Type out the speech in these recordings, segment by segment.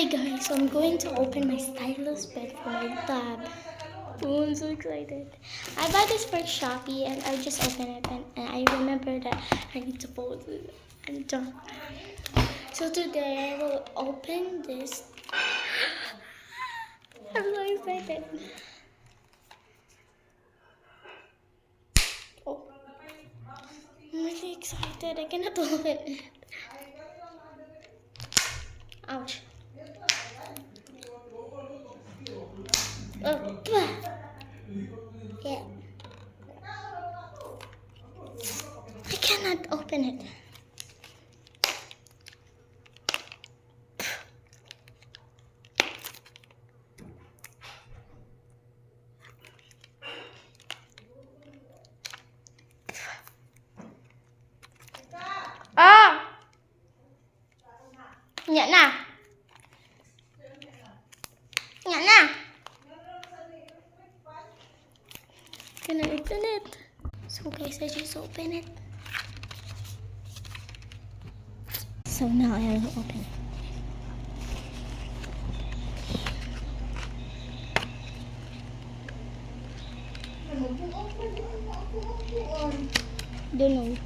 guys, so I'm going to open my stylus pen for my tab. Oh, I'm so excited. I bought this for Shopee and I just opened it and I remember that I need to fold it. So today I will open this. I'm so excited. Oh, I'm really excited. I cannot open it. Ouch. Oh, yeah. I cannot open it. Ah! Nya na. Nya na. Can I open it? So guys, I just open it. So now I will open it. Don't know.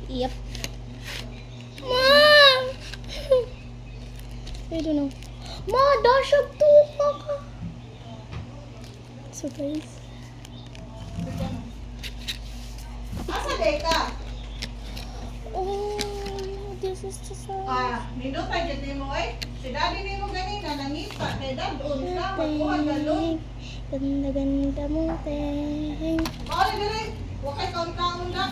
Yep. Ma! I don't know. Ma, dashag to ka. So guys. Asa deka? Oh, this is the size. Nindot pa dyan ni mo eh. Si daddy ni mo ganina, nangipa. Kaya dadon ka, magkuhan galon. Ganda-ganda mo, teng. Mauli diri, huwag kay kaon-kaon na.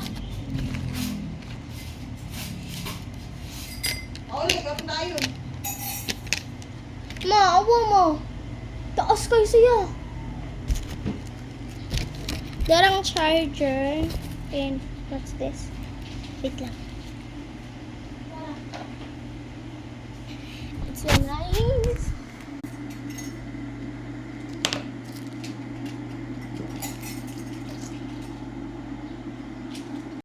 Mauli, kapag tayo. Ma, awa mo. Taas kayo siya. Darang charger. And what's this? Wait lang. It's so nice.